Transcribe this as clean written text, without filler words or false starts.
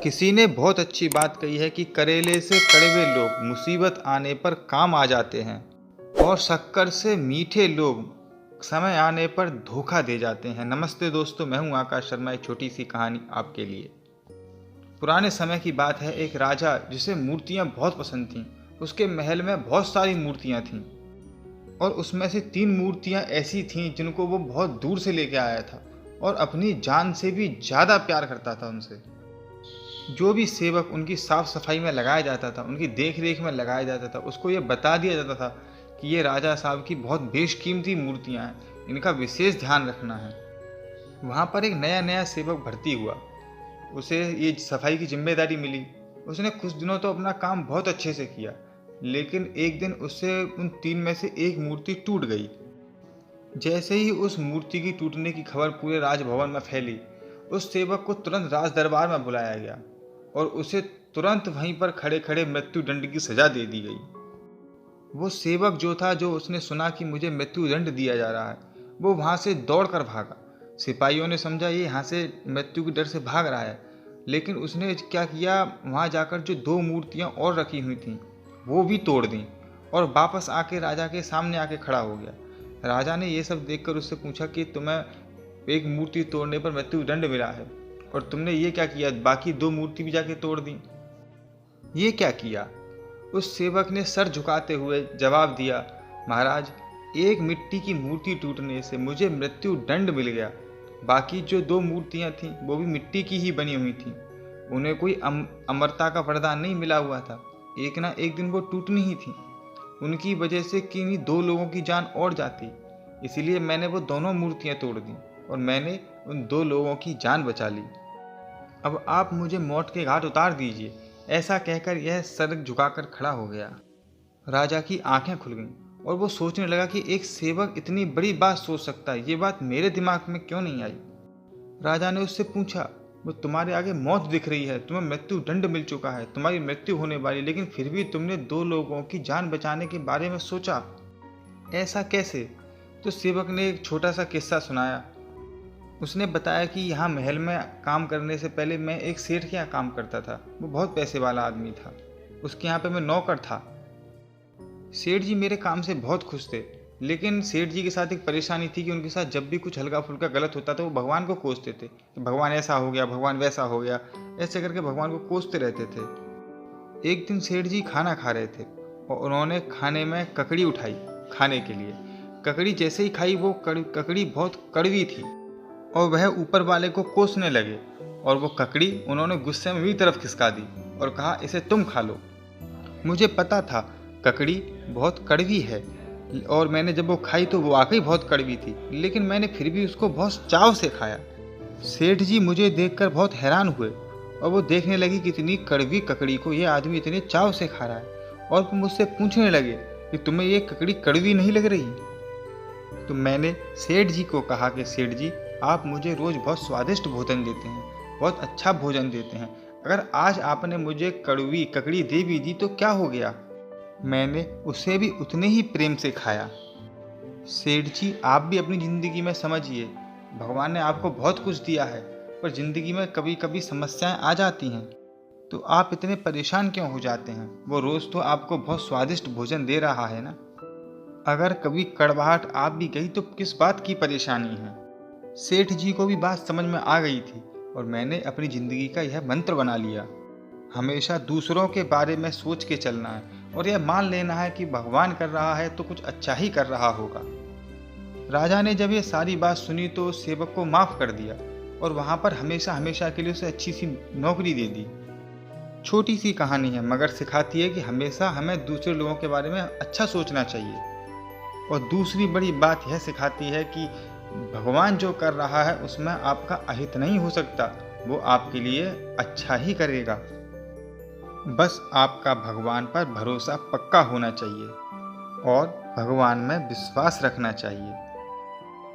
किसी ने बहुत अच्छी बात कही है कि करेले से कड़वे लोग मुसीबत आने पर काम आ जाते हैं और शक्कर से मीठे लोग समय आने पर धोखा दे जाते हैं। नमस्ते दोस्तों, मैं हूं आकाश शर्मा। एक छोटी सी कहानी आपके लिए। पुराने समय की बात है। एक राजा जिसे मूर्तियां बहुत पसंद थीं। उसके महल में बहुत सारी मूर्तियां थीं और उसमें से 3 मूर्तियां ऐसी थीं जिनको वो बहुत दूर से लेके आया था और अपनी जान से भी ज़्यादा प्यार करता था उनसे। जो भी सेवक उनकी साफ सफाई में लगाया जाता था, उनकी देख रेख में लगाया जाता था, उसको ये बता दिया जाता था कि ये राजा साहब की बहुत बेशकीमती मूर्तियां हैं, इनका विशेष ध्यान रखना है। वहाँ पर एक नया नया सेवक भर्ती हुआ। उसे ये सफाई की जिम्मेदारी मिली। उसने कुछ दिनों तो अपना काम बहुत अच्छे से किया, लेकिन एक दिन उससे उन 3 में से एक मूर्ति टूट गई। जैसे ही उस मूर्ति की टूटने की खबर पूरे राजभवन में फैली, उस सेवक को तुरंत राज दरबार में बुलाया गया और उसे तुरंत वहीं पर खड़े खड़े मृत्यु दंड की सजा दे दी गई। वो सेवक जो उसने सुना कि मुझे मृत्यु दंड दिया जा रहा है, वो वहां से दौड़कर भागा। सिपाहियों ने समझा ये यहाँ से मृत्यु के डर से भाग रहा है, लेकिन उसने क्या किया, वहां जाकर जो 2 मूर्तियां और रखी हुई थीं वो भी तोड़ दी और वापस आके राजा के सामने आके खड़ा हो गया। राजा ने ये सब देखकर उससे पूछा कि तुम्हें एक मूर्ति तोड़ने पर मृत्यु दंड मिला है और तुमने ये क्या किया, बाकी 2 मूर्ति भी जाके तोड़ दी, ये क्या किया? उस सेवक ने सर झुकाते हुए जवाब दिया, महाराज, एक मिट्टी की मूर्ति टूटने से मुझे मृत्यु दंड मिल गया। बाकी जो 2 मूर्तियां थीं वो भी मिट्टी की ही बनी हुई थीं। उन्हें कोई अमरता का वरदान नहीं मिला हुआ था। एक ना एक दिन वो टूटनी ही थी। उनकी वजह से किन्हीं 2 लोगों की जान और जाती, इसीलिए मैंने वो दोनों मूर्तियां तोड़ दी और मैंने उन 2 लोगों की जान बचा ली। अब आप मुझे मौत के घाट उतार दीजिए। ऐसा कहकर यह सर झुकाकर खड़ा हो गया। राजा की आंखें खुल गईं और वो सोचने लगा कि एक सेवक इतनी बड़ी बात सोच सकता है, ये बात मेरे दिमाग में क्यों नहीं आई। राजा ने उससे पूछा, वो तुम्हारे आगे मौत दिख रही है, तुम्हें मृत्यु दंड मिल चुका है, तुम्हारी मृत्यु होने वाली, लेकिन फिर भी तुमने 2 लोगों की जान बचाने के बारे में सोचा, ऐसा कैसे? तो सेवक ने एक छोटा सा किस्सा सुनाया। उसने बताया कि यहाँ महल में काम करने से पहले मैं एक सेठ के यहाँ काम करता था। वो बहुत पैसे वाला आदमी था। उसके यहाँ पे मैं नौकर था। सेठ जी मेरे काम से बहुत खुश थे, लेकिन सेठ जी के साथ एक परेशानी थी कि उनके साथ जब भी कुछ हल्का फुल्का गलत होता था वो भगवान को कोसते थे कि भगवान ऐसा हो गया, भगवान वैसा हो गया, ऐसे करके भगवान को कोसते रहते थे। एक दिन सेठ जी खाना खा रहे थे और उन्होंने खाने में ककड़ी उठाई खाने के लिए। ककड़ी जैसे ही खाई वो ककड़ी बहुत कड़वी थी और वह ऊपर वाले को कोसने लगे और वो ककड़ी उन्होंने गुस्से में मेरी तरफ खिसका दी और कहा, इसे तुम खा लो। मुझे पता था ककड़ी बहुत कड़वी है और मैंने जब वो खाई तो वो वाकई बहुत कड़वी थी, लेकिन मैंने फिर भी उसको बहुत चाव से खाया। सेठ जी मुझे देखकर बहुत हैरान हुए और वो देखने लगी कि इतनी कड़वी ककड़ी को ये आदमी इतने चाव से खा रहा है और वो मुझसे पूछने लगे कि तुम्हें ये ककड़ी कड़वी नहीं लग रही? तो मैंने सेठ जी को कहा कि सेठ जी, आप मुझे रोज़ बहुत स्वादिष्ट भोजन देते हैं, बहुत अच्छा भोजन देते हैं, अगर आज आपने मुझे कड़वी ककड़ी दे भी दी तो क्या हो गया? मैंने उसे भी उतने ही प्रेम से खाया। सेठ जी, आप भी अपनी ज़िंदगी में समझिए, भगवान ने आपको बहुत कुछ दिया है, पर ज़िंदगी में कभी कभी समस्याएं आ जाती हैं, तो आप इतने परेशान क्यों हो जाते हैं? वो रोज़ तो आपको बहुत स्वादिष्ट भोजन दे रहा है ना। अगर कभी कड़वाहट आ भी गई तो किस बात की परेशानी है? सेठ जी को भी बात समझ में आ गई थी और मैंने अपनी ज़िंदगी का यह मंत्र बना लिया, हमेशा दूसरों के बारे में सोच के चलना है और यह मान लेना है कि भगवान कर रहा है तो कुछ अच्छा ही कर रहा होगा। राजा ने जब ये सारी बात सुनी तो उस सेवक को माफ़ कर दिया और वहाँ पर हमेशा हमेशा के लिए उसे अच्छी सी नौकरी दे दी। छोटी सी कहानी है मगर सिखाती है कि हमेशा हमें दूसरे लोगों के बारे में अच्छा सोचना चाहिए। और दूसरी बड़ी बात यह सिखाती है कि भगवान जो कर रहा है उसमें आपका अहित नहीं हो सकता, वो आपके लिए अच्छा ही करेगा। बस आपका भगवान पर भरोसा पक्का होना चाहिए और भगवान में विश्वास रखना चाहिए।